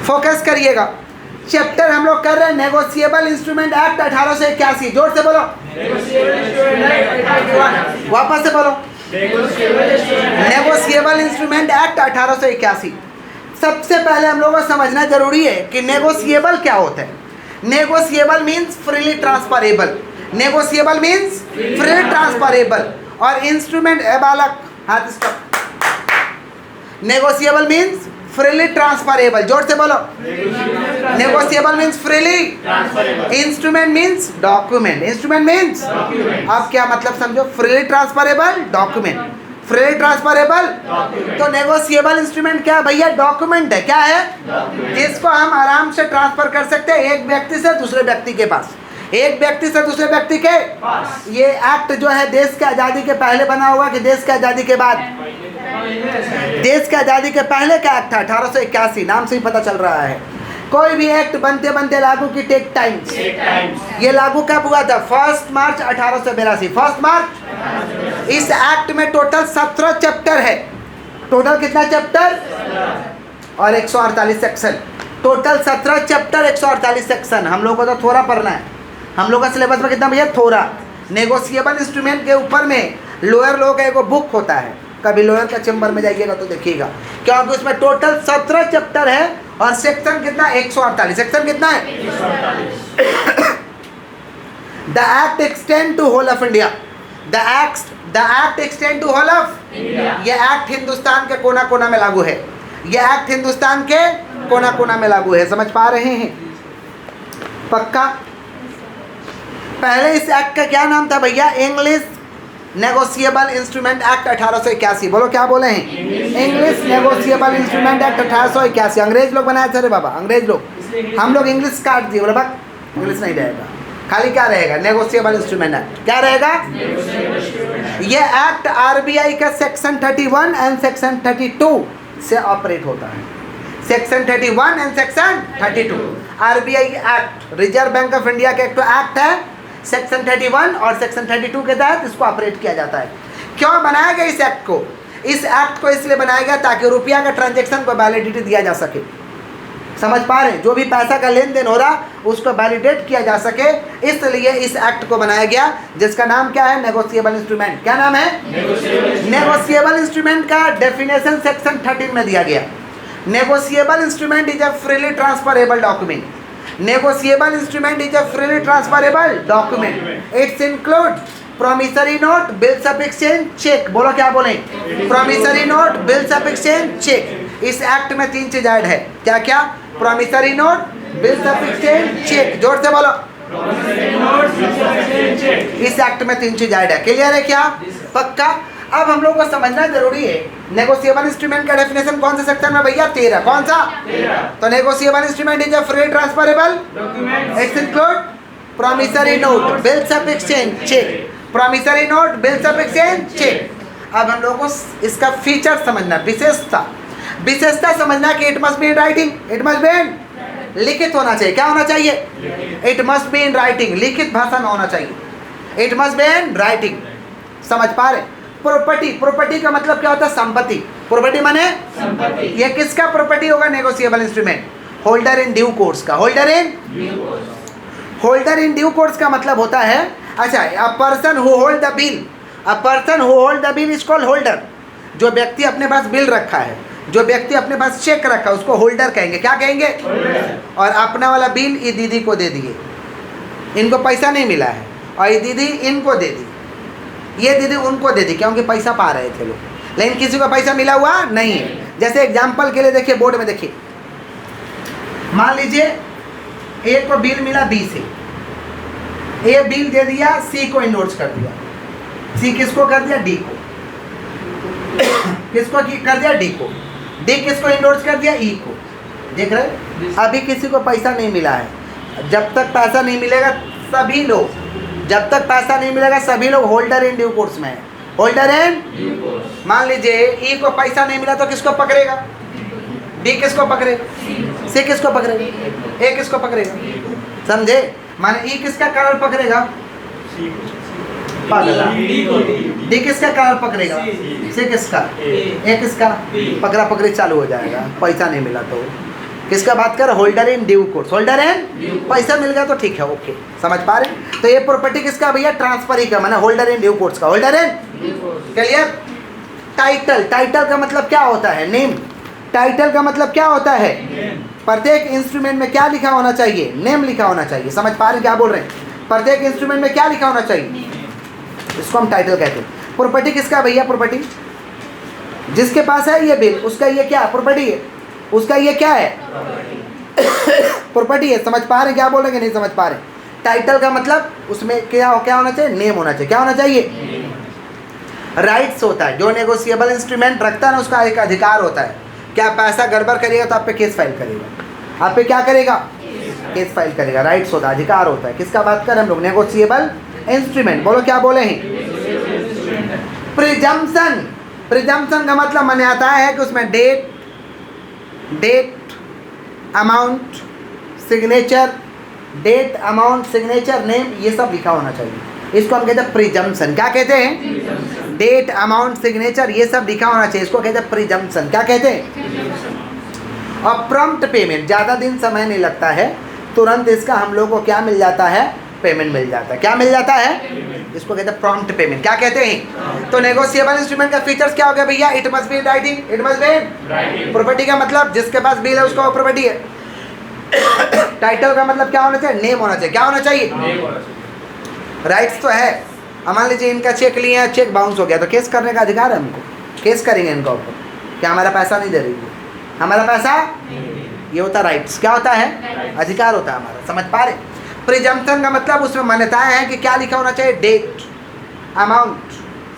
Focus करिएगा। Chapter हम लोग कर रहे हैं नेगोशिएबल इंस्ट्रूमेंट एक्ट 1881। जोर से बोलो, वापस से बोलो, नेगोशिएबल इंस्ट्रूमेंट एक्ट 1881। सबसे पहले हम लोगों को समझना जरूरी है कि नेगोशिएबल क्या होता है। Negotiable means freely transferable. Negotiable means freely transferable. और इंस्ट्रूमेंट बालक हाथ stop. Negotiable means freely transferable. जोर से बोलो, negotiable means freely. Instrument means document. Instrument means, अब क्या मतलब समझो, freely transferable document. Freely transferable तो नेगोशिएबल इंस्ट्रूमेंट क्या है भैया? डॉक्यूमेंट है। क्या है? जिसको हम आराम से ट्रांसफर कर सकते हैं एक व्यक्ति से दूसरे व्यक्ति के पास, एक व्यक्ति से दूसरे व्यक्ति के पास। ये एक्ट जो है देश के आज़ादी के पहले बना हुआ कि देश के आज़ादी के बाद? देश के आज़ादी के पहले का एक्ट था 1881। नाम से ही पता चल रहा है। कोई भी एक्ट बनते बनते लागू की टेक टाइम्स। ये लागू कब हुआ था? 1 मार्च 1882। 1 मार्च। इस एक्ट में टोटल 17 चैप्टर है। टोटल कितना चैप्टर? और 148 सेक्शन। Total 17 chapter, 148 section. हम लोग को तो थोड़ा पढ़ना है। हम लोग का सिलेबस में कितना भैया? थोड़ा। नेगोशिएबल इंस्ट्रूमेंट के ऊपर में लोअर लोग का एक बुक होता है, कभी लोअर का चैम्बर में जाइएगा तो देखिएगा, क्योंकि उसमें टोटल 17 चैप्टर है और सेक्शन कितना? 148। सेक्शन कितना है? 148। The act extend to whole of India. The act extend to whole of India. ये एक्ट हिंदुस्तान के कोना कोना में लागू है। ये एक्ट हिंदुस्तान के कोना कोना में लागू है। समझ पा रहे हैं? पक्का? पहले इस एक्ट का क्या नाम था भैया? English negotiable instrument act 1881। बोलो, क्या बोले हैं? English negotiable instrument act 1881। अंग्रेज लोग बनाए थे रे बाबा, अंग्रेज लोग। हम लोग इंग्लिश काट दिए, बोले बक इंग्लिश नहीं रहेगा, खाली क्या रहेगा? Negotiable instrument act. क्या रहेगा? ये एक्ट आरबीआई का सेक्शन 31 एंड सेक्शन 32 से ऑपरेट होता है। Section 31 and section 32 RBI act, reserve bank of India का एक तो एक्ट है। सेक्शन 31 और सेक्शन 32 के तहत इसको ऑपरेट किया जाता है। क्यों बनाया गया इस एक्ट को? इस एक्ट को इसलिए बनाया गया ताकि रुपया का ट्रांजैक्शन को वैलिडिटी दिया जा सके। समझ पा रहे हैं? जो भी पैसा का लेन देन हो रहा उसको वैलिडेट किया जा सके, इसलिए इस एक्ट को बनाया गया, जिसका नाम क्या है? Negotiable instrument. क्या नाम है? नेगोशिएबल इंस्ट्रूमेंट का डेफिनेशन सेक्शन 13 में दिया गया। Negotiable instrument is a freely transferable document. Negotiable instrument is a freely transferable document. It's include promissory note, bills of exchange, check. बोलो, क्या बोलें? Promissory note, bills of exchange, check. इस act में 3 चीज add है। क्या क्या? Promissory note, bills of exchange, check. जोर से बोलो। इस एक्ट में 3 चीज ऐड है। क्लियर है क्या? पक्का? अब हम लोग को समझना जरूरी है नेगोशिएबल इंस्ट्रूमेंट का डेफिनेशन कौन से सेक्शन में भैया? 13। कौन सा? 13। तो negotiable instrument is a free transferable document. It's include promissory note, bills of exchange, cheque. Promissory note, bills of exchange, cheque. अब हम लोग को इसका फीचर समझना, विशेषता समझना कि it must be in writing. It must be in लिखित होना चाहिए। क्या होना चाहिए? It must be in writing, लिखित भाषा में होना चाहिए। It must be in writing. समझ पा रहे? प्रॉपर्टी का मतलब क्या होता है? संपत्ति। प्रॉपर्टी माने संपत्ति। ये किसका प्रॉपर्टी होगा? Negotiable instrument holder in due course का। होल्डर इन ड्यू कोर्स का मतलब होता है, अच्छा, a person who hold the bill. A person who hold the bill is called holder. जो व्यक्ति अपने पास बिल रखा है, जो व्यक्ति अपने पास चेक रखा है, उसको होल्डर कहेंगे। क्या कहेंगे? और अपना वाला बिल ये दीदी को दे दिए, इनको पैसा नहीं मिला है, और ये दीदी इनको दे दी, ये दीदी उनको दे दी, क्योंकि पैसा पा रहे थे लोग, लेकिन किसी को पैसा मिला हुआ नहीं है। जैसे एग्जाम्पल के लिए देखिए, बोर्ड में देखिए, मान लीजिए ए को बिल मिला बी से, ए बिल दे दिया, सी को इंडोर्स कर दिया। सी किसको कर दिया? डी को। किसको कर दिया? डी को। डी किसको इंडोर्स कर दिया? ई को। देख रहे? अभी किसी को पैसा नहीं मिला है। जब तक पैसा नहीं मिलेगा सभी लोग, जब तक पैसा नहीं मिलेगा सभी लोग होल्डर इन ड्यू कोर्स में है। Holder in due course. मान लीजिए ई को पैसा नहीं मिला तो किसको पकड़ेगा? डी किसको पकड़ेगा? सी किसको पकड़ेगा? ए किसको पकड़ेगा? समझे? माने ई किसका कारण पकड़ेगा? पगला। डी किसका कलर पकड़ेगा? सी किसका? ए किसका? पकड़ा पकड़ी चालू हो जाएगा, पैसा नहीं मिला तो। किसका बात कर? Holder in due course. Holder in, पैसा मिल गया तो ठीक है, ओके, समझ पा रहे? तो ये प्रॉपर्टी किसका भैया? ट्रांसफर ही का, माना होल्डर इन ड्यू कोर्स का। Holder in, clear? Title, title का मतलब क्या होता है? नेम। टाइटल का मतलब क्या होता है? प्रत्येक इंस्ट्रूमेंट में क्या लिखा होना चाहिए? नेम लिखा होना चाहिए। समझ पा रहे क्या बोल रहे हैं? प्रत्येक इंस्ट्रूमेंट में क्या लिखा होना चाहिए? इसको हम टाइटल कहते हैं। प्रॉपर्टी किसका भैया? प्रॉपर्टी जिसके पास है ये बिल, उसका ये क्या प्रॉपर्टी है? उसका ये क्या है? प्रॉपर्टी है। समझ पा रहे क्या बोल रहे? नहीं समझ पा रहे? टाइटल का मतलब उसमें क्या होना चाहिए? नेम होना चाहिए। क्या होना चाहिए? राइट्स होता है। जो नेगोशिएबल इंस्ट्रूमेंट रखता है ना, उसका एक अधिकार होता है। क्या पैसा गड़बड़ करेगा तो आप पे केस फाइल करेगा, आप पे क्या करेगा? केस फाइल करेगा। राइट्स होता है, अधिकार होता है। किसका बात करें हम लोग? Negotiable instrument. बोलो क्या बोले हैं? प्रिजम्पशन। प्रिजम्पशन का मतलब माने आता है कि उसमें date, amount, signature, date, amount, signature, name, ये सब लिखा होना चाहिए। इसको हम कहते हैं प्रिजम्पशन। क्या कहते हैं? डेट, अमाउंट, सिग्नेचर, ये सब लिखा होना चाहिए। इसको कहते हैं प्रिजम्पशन। क्या कहते हैं? और प्रॉम्प्ट पेमेंट, ज़्यादा दिन समय नहीं लगता है, तुरंत इसका हम लोग को क्या मिल जाता है? पेमेंट मिल जाता है। क्या मिल जाता है? इसको कहते हैं प्रॉम्प्ट पेमेंट। क्या कहते हैं? तो नेगोशिएबल इंस्ट्रूमेंट का फीचर्स क्या हो गया भैया? It must be writing, it must be property का मतलब जिसके पास बिल है उसका प्रॉपर्टी है। टाइटल का मतलब क्या होना चाहिए? नेम होना चाहिए। क्या होना चाहिए? राइट्स तो है। मान लीजिए इनका चेक लिए हैं, चेक बाउंस हो गया तो केस करने का अधिकार है हमको, केस करेंगे इनका ऊपर, क्या हमारा पैसा नहीं दे रही है, हमारा पैसा, ये होता राइट्स। क्या होता है? अधिकार होता है हमारा। समझ पा रहे? प्रिजम्पशन का मतलब उसमें मान्यताएं हैं कि क्या लिखा होना चाहिए? डेट, अमाउंट,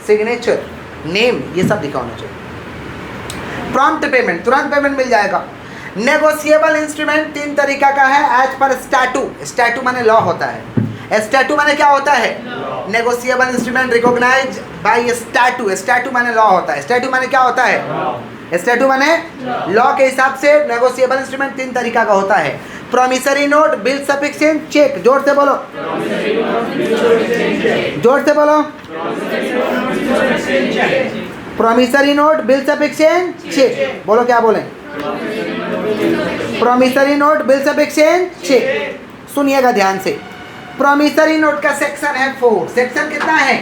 सिग्नेचर, नेम, ये सब लिखा होना चाहिए। प्रॉम्प्ट पेमेंट, तुरंत पेमेंट मिल जाएगा। नेगोशिएबल इंस्ट्रूमेंट 3 तरीका का है एज पर स्टैटू। स्टैटू माने लॉ होता है। स्टैटू माने क्या होता है? Negotiable instrument recognise by statute. Statute माने लॉ होता है। स्टैटू माने क्या होता है? स्टैटू माने लॉ के हिसाब से नेगोशिएबल इंस्ट्रूमेंट 3 तरीका का होता है। Promissory note, bill of exchange, cheque. जोर से बोलो, जोर से बोलो। Promissory note, bill of exchange, cheque. बोलो क्या बोले? Promissory note, bill of exchange, cheque. सुनिएगा ध्यान से। प्रॉमिसरी नोट का सेक्शन है 4। सेक्शन कितना है?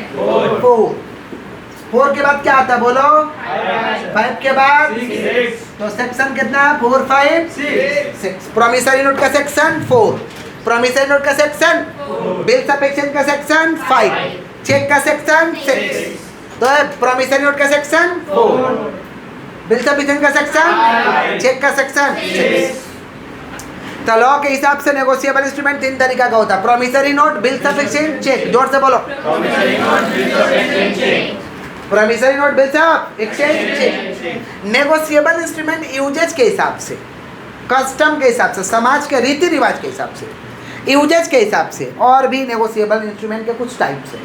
4 के बाद क्या आता है? बोलो 5 के बाद 6। तो सेक्शन कितना? 4, 5, 6। प्रॉमिसरी नोट का सेक्शन 4, प्रॉमिसरी नोट का सेक्शन, बिल ऑफ एक्सचेंज का सेक्शन 5, चेक का सेक्शन 6। तो प्रॉमिसरी नोट का सेक्शन 4, बिल ऑफ एक्सचेंज का सेक्शन, चेक का सेक्शन 6। तो लॉ के हिसाब से नेगोशिएबल इंस्ट्रूमेंट 3 तरीका का होता है। Promissory note, bill of exchange, cheque. जोर से बोलो। Promissory note, bill of exchange, cheque. Negotiable instrument usages के हिसाब से, कस्टम के हिसाब से, समाज के रीति रिवाज के हिसाब से, यूजेज के हिसाब से, और भी नेगोशिएबल इंस्ट्रूमेंट के कुछ टाइप्स है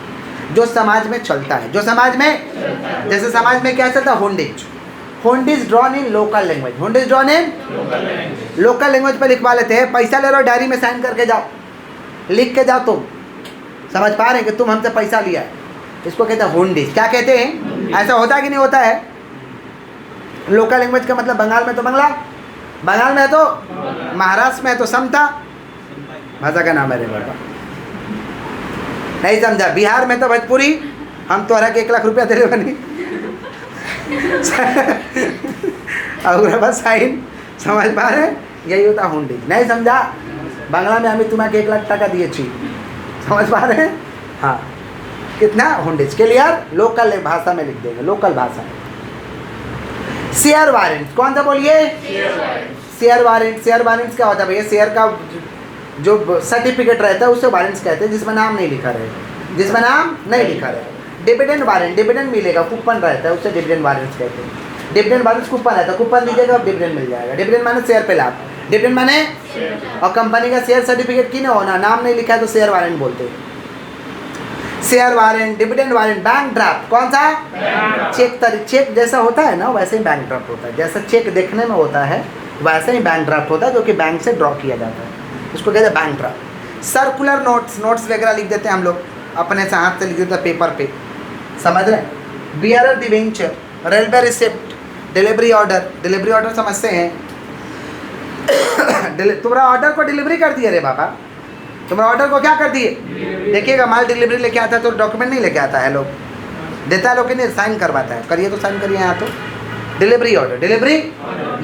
जो समाज में चलता है। जो समाज में, जैसे समाज में क्या चलता है? Hundis. Hundis drawn in local language. Hundis drawn in local language पे लिखवा लेते हैं। पैसा ले रहे हो, डायरी में साइन करके जाओ, लिख के जाओ। तुम समझ पा रहे हैं कि तुम हमसे पैसा लिया है, इसको कहते हैं होंडेज। क्या कहते हैं? ऐसा होता है कि नहीं होता है? लोकल लैंग्वेज का मतलब बंगाल में तो बंगला, बंगाल में है तो महाराष्ट्र में है तो समता भाषा का नाम है रे बाबा, नहीं समझा? बिहार में तो भोजपुरी। हम तोहरा के 1 लाख रुपया दे रहे बनी और बस साइन। समझ पा रहे? यही होता होंडी। नहीं समझा? बांग्ला में हमें तुम्हें 1 लाख टका दिए छी। समझ पा रहे हैं? हाँ, कितना होंडेज? क्लियर? लोकल भाषा में लिख देंगे, लोकल भाषा। शेयर वारंट, कौन सा बोलिए? Share warrant. शेयर वारंट क्या होता है भैया? शेयर का जो सर्टिफिकेट रहता है उसे वारंट्स कहते हैं, जिसमें नाम नहीं लिखा रहे, जिसमें नाम नहीं लिखा रहे। डिविडेंड वारंट, डिविडेंड मिलेगा, कूपन रहता है, उसे डिविडेंड वारंट्स कहते हैं। डिविडेंड वारंट्स कूपन रहता है, कूपन दीजिएगा डिविडेंड मिल जाएगा। डिविडेंड माने शेयर पे लाभ, डिविडेंड माने, और कंपनी का शेयर सर्टिफिकेट की ना होना, नाम नहीं लिखा है तो शेयर वारंट बोलते हैं। Share warrant, dividend warrant. Bank draft, कौन सा? चेक जैसा होता है ना वैसे ही बैंक ड्राफ्ट होता है। जैसा चेक देखने में होता है वैसे ही बैंक ड्राफ्ट होता है, जो कि बैंक से ड्रॉ किया जाता है, उसको कहते हैं bank draft. Circular notes, notes वगैरह लिख देते हैं हम लोग, अपने से हाथ से लिख देता पेपर पे, समझ रहे? Bearer debenture, railway receipt, delivery order समझते हैं। तुम्हारा ऑर्डर को डिलीवरी कर दिया रे बाबा, तुम्हारा ऑर्डर को क्या कर दिए? देखिएगा माल डिलीवरी लेके आता है तो डॉक्यूमेंट नहीं लेके आता है, लोग देता है, लोग नहीं साइन करवाता है, करिए तो साइन करिए यहाँ तो। डिलीवरी ऑर्डर, डिलीवरी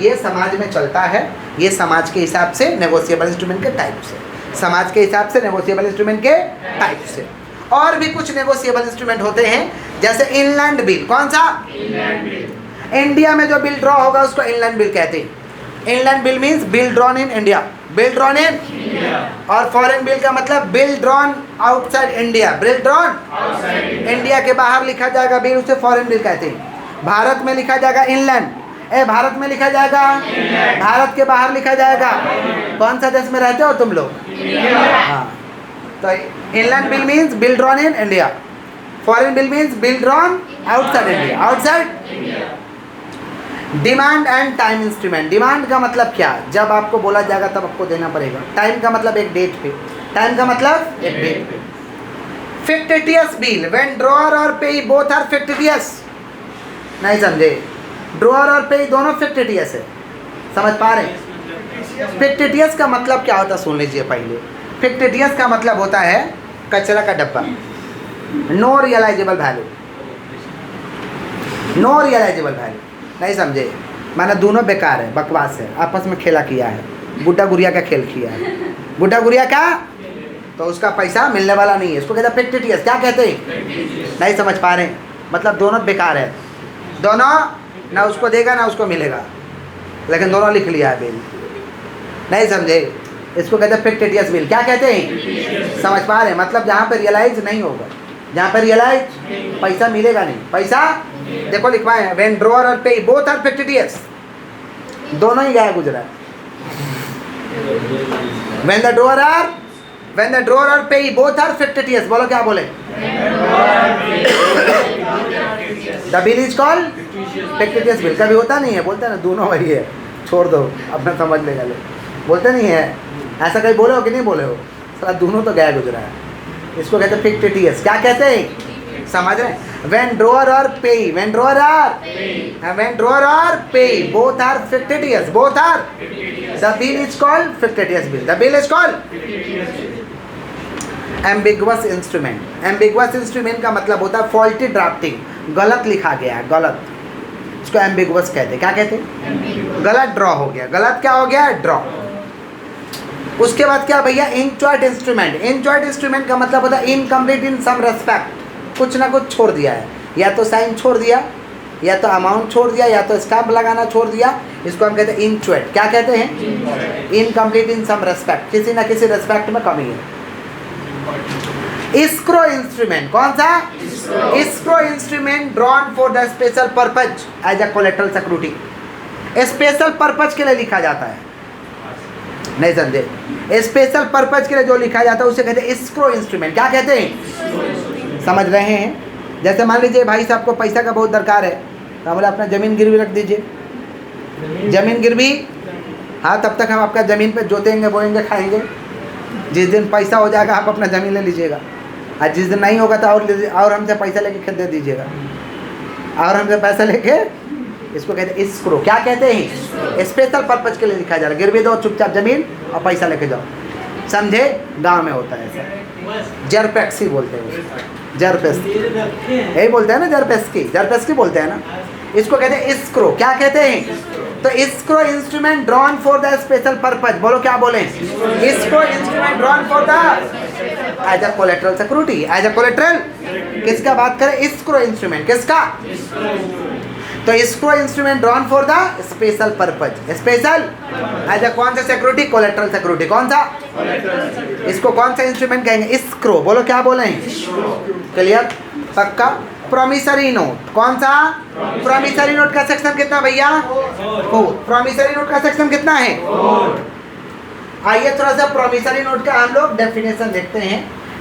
ये समाज में चलता है, ये समाज के हिसाब से नेगोशिएबल इंस्ट्रूमेंट के टाइप से, समाज के हिसाब से नेगोशिएबल इंस्ट्रूमेंट के टाइप से। और भी कुछ नेगोशिएबल इंस्ट्रूमेंट होते हैं, जैसे इनलैंड बिल। कौन सा? इंडिया में जो बिल ड्रॉ होगा उसको इनलैंड बिल कहते हैं। Inland bill means bill drawn in India, bill drawn in. और फॉरेन बिल का मतलब bill drawn outside India, bill drawn India के बाहर लिखा जाएगा बिल, उसे फॉरेन बिल कहते हैं। भारत में लिखा जाएगा इनलैंड, भारत में लिखा जाएगा, भारत के बाहर लिखा जाएगा। कौन सा देश में रहते हो तुम लोग? हाँ, तो inland bill means bill drawn in India, foreign bill means bill drawn outside India, outside. Demand and time instrument. Demand का मतलब क्या? जब आपको बोला जाएगा तब आपको देना पड़ेगा। टाइम का मतलब एक डेट पे, टाइम का मतलब एक डेट पे। फिक्टिटियस बिल, व्हेन ड्रॉअर और पेई बोथ आर फिक्टिटियस। नहीं समझे? ड्रॉअर और पेई दोनों फिक्टिटियस है, समझ पा रहे हैं? फिक्टिटियस का मतलब क्या होता है सुन लीजिए पहले। फिक्टिटियस का मतलब होता है कचरा का डब्बा, no realisable value, no realisable value. नहीं समझे? माना दोनों बेकार है, बकवास है, आपस में खेला किया है, गुड्डा गुड़िया का खेल किया है, गुड्डा गुड़िया का, तो उसका पैसा मिलने वाला नहीं है, इसको कहते हैं फिक्टिटियस। क्या कहते हैं? नहीं समझ पा रहे हैं? मतलब दोनों बेकार है, दोनों ना उसको देगा ना उसको मिलेगा, लेकिन दोनों लिख लिया है बिल। नहीं समझे? इसको कहते हैं फिक्टिटियस बिल। क्या कहते हैं? समझ पा रहे हैं? मतलब जहाँ पे रियलाइज नहीं होगा, जहाँ पे रियलाइज पैसा मिलेगा नहीं, पैसा देखो लिखवाए हैं, व्हेन ड्रॉअर और पे बोथ आर फिक्टिटियस, दोनों ही गया गुजरा। व्हेन द ड्रॉअर और पे बोथ आर फिक्टिटियस, बोलो क्या बोले? The bill is called fictitious bill. कभी होता नहीं है, बोलते हैं ना दोनों वही है, छोड़ दो अपना समझ लेगा लोग, बोलते नहीं है ऐसा। कहीं बोले हो कि नहीं बोले हो? साला दोनों तो गया गुजरा है, इसको कहते हैं फिक्टिटियस। क्या कहते हैं? समझ रहे हैं? व्हेन ड्रॉअर और पे, व्हेन ड्रॉअर और payee both are fictitious, both are, the bill is called fictitious bill, the bill is called. Ambiguous instrument. Ambiguous instrument का मतलब होता है फॉल्टी ड्राफ्टिंग, गलत लिखा गया है, गलत, इसको एम्बिगुअस कहते हैं। क्या कहते हैं? गलत ड्रॉ हो गया, गलत क्या हो गया? ड्रॉ। उसके बाद क्या भैया? इनचॉइट इंस्ट्रूमेंट। इनचॉइट इंस्ट्रूमेंट का मतलब होता है इनकम्प्लीट इन सम रेस्पेक्ट, कुछ ना कुछ छोड़ दिया है, या तो साइन छोड़ दिया, या तो अमाउंट छोड़ दिया, या तो स्टैम्प लगाना छोड़ दिया, इसको हम कहते हैं इनचॉइट। क्या कहते हैं? इनकम्प्लीट इन सम रेस्पेक्ट, किसी ना किसी रेस्पेक्ट में कमी है। Escrow instrument. कौन सा? Escrow instrument drawn for the special purpose as a collateral security. Special purpose के लिए लिखा जाता है। नहीं समझे? स्पेशल पर्पज के लिए जो लिखा जाता है उसे कहते हैं इस्क्रो इंस्ट्रूमेंट। क्या कहते हैं? समझ रहे हैं? जैसे मान लीजिए भाई साहब को पैसा का बहुत दरकार है, तो हम बोले अपना ज़मीन गिरवी रख दीजिए। ज़मीन गिरवी, हाँ, तब तक हम आपका ज़मीन पे जोतेंगे, बोएंगे, खाएंगे। जिस दिन पैसा हो जाएगा आप अपना ज़मीन ले लीजिएगा, और जिस दिन नहीं होगा तो और हमसे पैसा लेके खेत दे दीजिएगा, और हमसे पैसा लेके, इसको कहते हैं इस्क्रो। क्या कहते हैं? स्पेशल पर्पज के लिए लिखा जा रहा है। गिरवी दो चुपचाप ज़मीन और पैसा लेके जाओ, समझे? गांव में होता है ऐसा। जरपेक्सी बोलते हैं, जरपेक्सी यही बोलते हैं ना, जरपेक्सी बोलते हैं ना। इसको कहते हैं इस्क्रो। क्या कहते हैं? तो escrow instrument drawn for the special purpose. बोलो क्या बोले? Escrow instrument drawn for the as a collateral security, as a collateral. किसका बात करें? Escrow instrument. किसका? तो escrow instrument drawn for the special purpose, special as a कौन सा सिक्योरिटी? Collateral security. कौन सा? इसको कौन सा इंस्ट्रूमेंट कहेंगे? इस्क्रो। बोलो क्या बोले? क्लियर? पक्का? Promissory note. कौन सा? प्रॉमिसरी नोट का सेक्शन कितना भैया? 4। प्रॉमिसरी नोट का सेक्शन कितना है? 4। आइए थोड़ा सा प्रॉमिसरी नोट का हम लोग डेफिनेशन देखते हैं।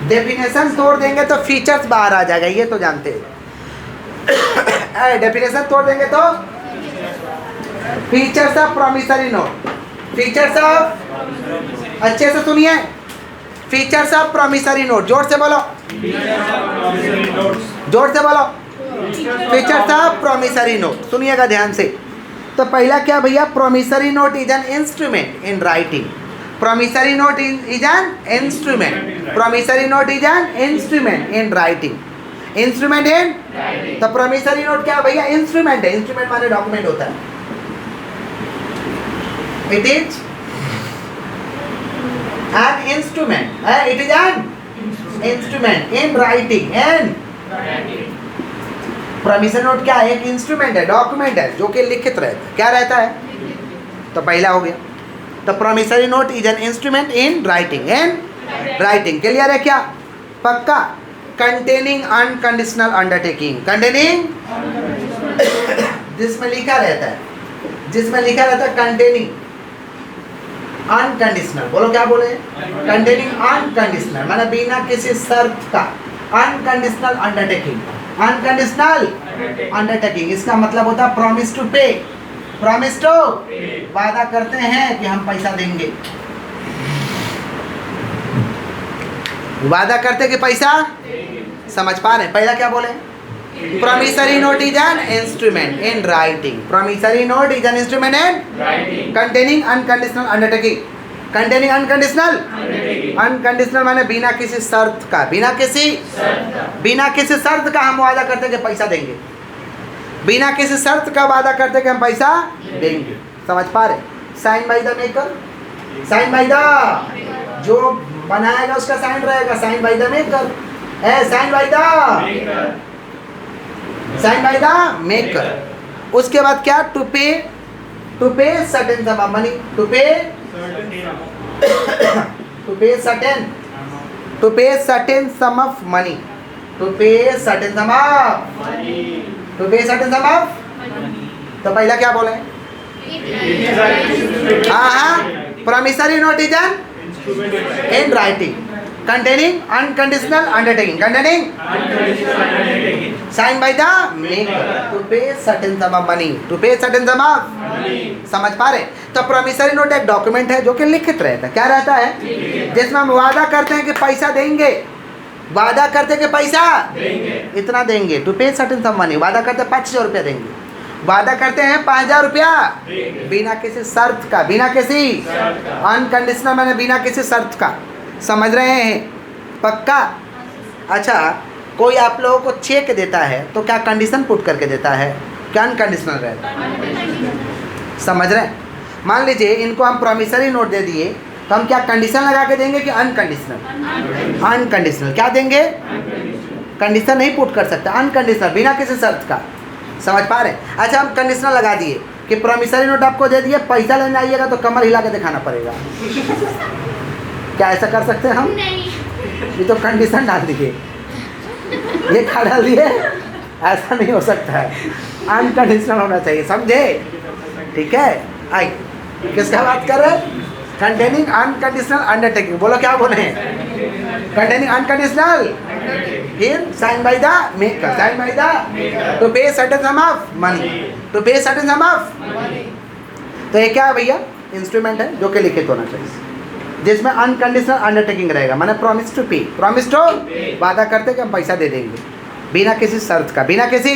डेफिनेशन तोड़ देंगे तो फीचर्स बाहर आ जाएगा, ये तो जानते हैं। डेफिनेशन तोड़ देंगे तो features of promissory note. Features of, अच्छे से सुनिए, फीचर्स ऑफ प्रॉमिसरी नोट, जोर से बोलो। जोर से बोलो। Features of promissory note. सुनिएगा ध्यान से। तो पहला क्या भैया, promissory note is an instrument in writing. Promissory note is an instrument. Promissory note is an instrument in writing. Instrument in, तो प्रोमिसरी नोट क्या भैया, इंस्ट्रूमेंट है। इंस्ट्रूमेंट माने डॉक्यूमेंट होता है। It is an instrument, it is an instrument in writing. And promissory note क्या है, एक इंस्ट्रूमेंट है, डॉक्यूमेंट है जो कि लिखित रहता है। क्या रहता है, तो पहला हो गया। तो promissory note is an instrument in writing. And writing clear है क्या, पक्का। Containing unconditional undertaking. कंटेनिंग जिसमें लिखा रहता है, जिसमें लिखा रहता है कंटेनिंग अनकंडीशनल। बोलो क्या बोले, कंटेनिंग अनकंडीशनल माने बिना किसी शर्त का। अनकंडीशनल अंडरटेकिंग, अनकंडीशनल अंडरटेकिंग इसका मतलब होता है promise to pay. Promise to, वादा करते हैं कि हम पैसा देंगे। वादा करते कि पैसा, समझ पा रहे हैं। पहला क्या बोले, promissory note is an instrument in writing. Promissory note is an instrument in writing containing unconditional undertaking. Containing unconditional, unconditional माने बिना किसी शर्त का। बिना किसी शर्त का हम वादा करते कि पैसा देंगे। बिना किसी शर्त का वादा करते कि हम पैसा देंगे। समझ पा रहे। Sign by the maker, sign by the, जो बनाएगा उसका साइन रहेगा। Sign by the maker, sign by the, sign by the maker. उसके बाद क्या, to pay certain sum of money. To pay certain, to pay certain sum of money. To pay certain sum of, to pay certain sum of. तो पहला क्या बोले, हाँ, promissory note is an in writing containing unconditional undertaking, containing signed by the maker to pay certain sum of money, to pay certain sum of money। समझ पा रहे। तो promissory note एक डॉक्यूमेंट है जो कि लिखित रहता है। क्या रहता है, जिसमें हम वादा करते हैं कि पैसा देंगे। वादा करते कि पैसा देंगे, इतना देंगे। To pay certain sum money, वादा करते 500 रुपया देंगे। वादा करते हैं 5000 रुपया बिना किसी शर्त का। बिना किसी, अनकंडीशनल माने बिना किसी शर्त का। समझ रहे हैं, पक्का। अच्छा, कोई आप लोगों को चेक देता है तो क्या कंडीशन पुट करके देता है, क्या अनकंडीशनल रहता है। समझ रहे हैं। मान लीजिए इनको हम प्रॉमिसरी नोट दे दिए तो हम क्या कंडीशन लगा के देंगे कि अनकंडीशनल। अनकंडीशनल क्या देंगे, कंडीशन नहीं पुट कर सकते, अनकंडीशनल बिना किसी शर्त का। समझ पा रहे हैं। अच्छा, हम कंडीशनल लगा दिए कि प्रॉमिसरी नोट आपको दे दिए, पैसा लेने आइएगा तो कमर हिला के दिखाना पड़ेगा। क्या ऐसा कर सकते हैं हम? नहीं। ये तो कंडीशन डाल दिए, ये क्या डाल दिए, ऐसा नहीं हो सकता है। अनकंडीशनल होना चाहिए, समझे? ठीक है। आई किसका बात कर रहे हैं, कंटेनिंग अनकंडीशनल अंडरटेकिंग। बोलो क्या बोले, कंटेनिंग अनकंडीशनल, फिर sign by the maker, sign by the, to pay certain sum of money, to pay certain sum of. तो ये क्या है भैया, इंस्ट्रूमेंट है जो कि लिखित होना चाहिए, जिसमें अनकंडीशनल अंडरटेकिंग रहेगा। माने promise to pay, promise to, वादा करते कि हम पैसा दे देंगे बिना किसी शर्त का, बिना किसी।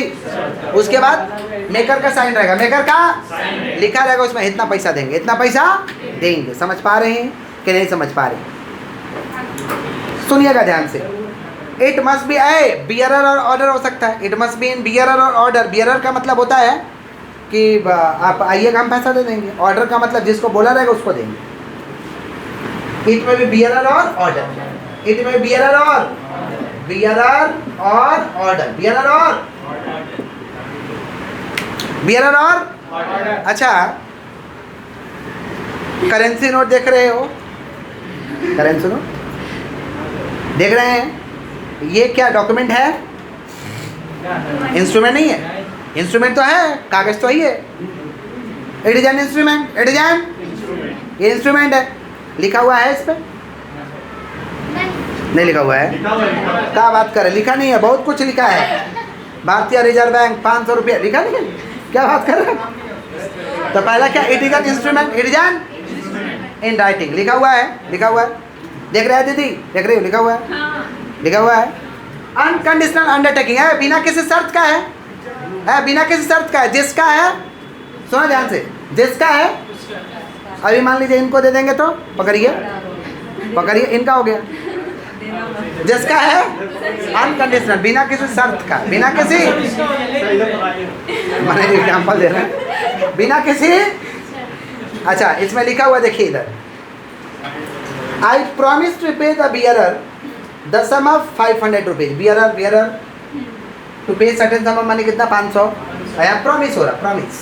उसके बाद मेकर का साइन रहेगा, मेकर का लिखा रहेगा उसमें इतना पैसा देंगे, इतना पैसा देंगे। समझ पा रहे हैं कि नहीं समझ पा रहे? सुनिएगा ध्यान से। It must be A bearer और ऑर्डर हो सकता है। It must be in bearer और ऑर्डर। बियरर का मतलब होता है कि आप आइएगा हम पैसा दे देंगे। ऑर्डर का मतलब जिसको बोला रहेगा उसको देंगे। इट में भी बियरर और ऑर्डर, इट में बियरर और ऑर्डर, बियरर और। अच्छा, करेंसी नोट देख रहे हो, करेंसी नोट देख रहे हैं, ये क्या डॉक्यूमेंट है, इंस्ट्रूमेंट नहीं है। इंस्ट्रूमेंट तो है, कागज तो ही है। It is an instrument, it is N, ये इंस्ट्रूमेंट है। लिखा हुआ है इस पे, नहीं लिखा हुआ है, क्या बात कर रहे, लिखा नहीं है, बहुत कुछ लिखा है। भारतीय रिजर्व बैंक 500 रुपया लिखा नहीं है, क्या बात कर रहे हैं। तो पहला क्या, it is an instrument, it is an in writing, लिखा हुआ है, लिखा हुआ है। देख रहे हैं दीदी, देख रही हो, लिखा हुआ है, लिखा हुआ है। अनकंडीशनल अंडरटेकिंग है, बिना किसी शर्त का है, बिना किसी शर्त का है, जिसका है, सुनो ध्यान से, जिसका है, अभी मान लीजिए इनको दे देंगे तो पकड़िए पकड़िए, इनका हो गया, जिसका है अनकंडीशनल, बिना किसी शर्त का, बिना किसी, मैंने एग्जाम्पल दे रहा है, बिना किसी, अच्छा इसमें लिखा हुआ देखिए इधर, I promise to pay the bearer the sum of 500 rupees, bearer to pay certain sum of money, कितना 500, यहाँ प्रॉमिस हो रहा, प्रॉमिस,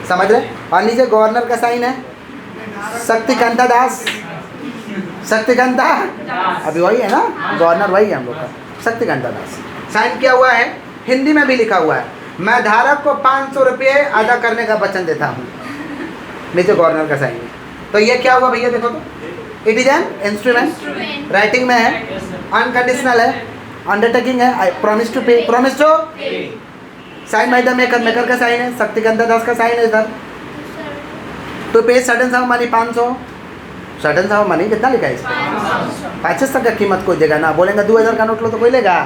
समझ रहे, और नीचे गवर्नर का साइन है, शक्तिकांता दास, शक्तिकांता, अभी वही है ना, गवर्नर वही है हम लोग का, शक्तिकांता दास, साइन किया हुआ है, हिंदी में भी लिखा हुआ है, मैं धारक को 500 रुपये अदा करने का वचन देता हूँ, नीचे गवर्नर का साइन है, तो ये क्या हुआ भैया देखो तो, it is an instrument, writing में है, अनकंडीशनल है, अंडरटेकिंग है, I promise to pay, promise to, sign by the maker, maker का साइन है, शक्तिकांता दास का साइन है इधर, to pay certain sum money 500, certain sum money कितना लिखा है इसमें, 500 तक का कीमत कोई देगा ना, बोलेंगे 2000 का नोट लो तो कोई लेगा,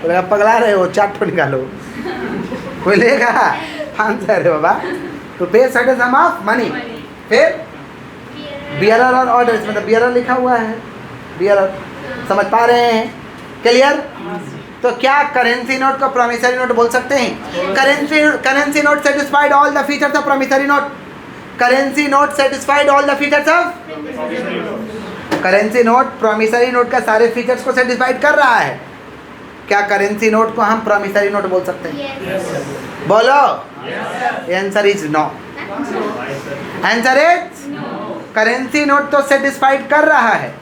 बोलेगा पगला रहे हो, चाट तो निकालो, कोई लेगा, 500 अरे बाबा, to pay certain sum of money, फिर बियरर और ऑर्डर, इसमें तो बियरर लिखा हुआ है, बियरर, समझ पा रहे हैं, क्लियर, तो क्या करेंसी नोट को प्रॉमिसरी नोट बोल सकते हैं, currency note satisfied all the features of promissory note, currency note satisfied all the features of, currency note promissory note का सारे फीचर्स को सेटिस्फाइड कर रहा है, क्या करेंसी नोट को हम प्रॉमिसरी नोट बोल सकते हैं, बोलो, answer is no, answer is, currency note तो सेटिस्फाइड कर रहा है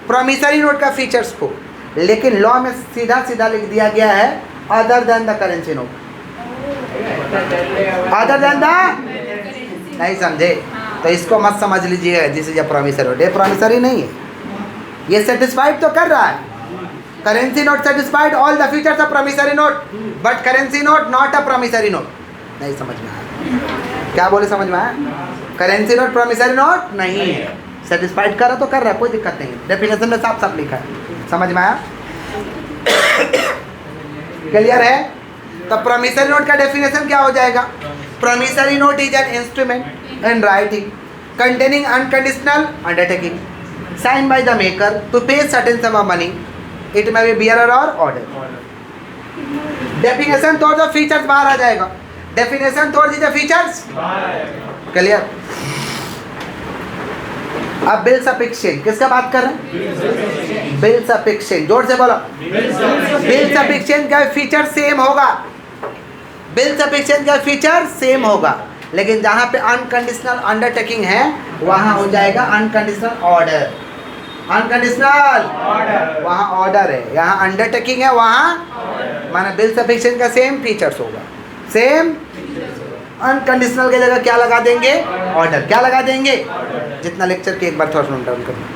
प्रॉमिसरी नोट का फीचर्स को, लेकिन लॉ में सीधा सीधा लिख दिया गया है other than the currency note, other than the, नहीं समझे तो इसको मत समझ लीजिएगा this is a promissory note, ये प्रॉमिसरी नहीं है, ये सेटिस्फाइड तो कर रहा है, currency note satisfied all the features of promissory note, but currency note not a promissory note, नहीं समझ में आया, क्या बोले समझ में आया, करेंसी नोट प्रॉमिसरी नोट नहीं है, सेटिस्फाइड कर रहा तो कर रहा है, कोई दिक्कत नहीं, डेफिनेशन में साफ साफ लिखा है, समझ में आया, क्लियर है, तो प्रॉमिसरी नोट का डेफिनेशन क्या हो जाएगा, promissory note is an instrument in writing containing unconditional undertaking signed by the maker to pay certain sum of money, it may be bearer or order, definition तोड़ दो, features बाहर आ जाएगा, definition तोड़ दीजिए, फीचर्स क्लियर, अब bills of exchange, किसका बात कर रहे हैं, बिल्स ऑफ एक्सचेंज, जोर से बोलो, बिल्स ऑफ एक्सचेंज का फीचर सेम होगा, बिल्स ऑफ एक्सचेंज का फीचर सेम होगा, लेकिन जहाँ पे अनकंडीशनल अंडरटेकिंग है वहाँ हो जाएगा अनकंडीशनल ऑर्डर, अनकंडीशनल ऑर्डर, वहाँ ऑर्डर है, यहाँ अंडरटेकिंग है, वहाँ माने बिल्स ऑफ एक्सचेंज का सेम फीचर्स होगा, सेम, अनकंडीशनल की जगह क्या लगा देंगे, ऑर्डर, क्या लगा देंगे, जितना लेक्चर के एक बार थोड़ा नोट डाउन करना।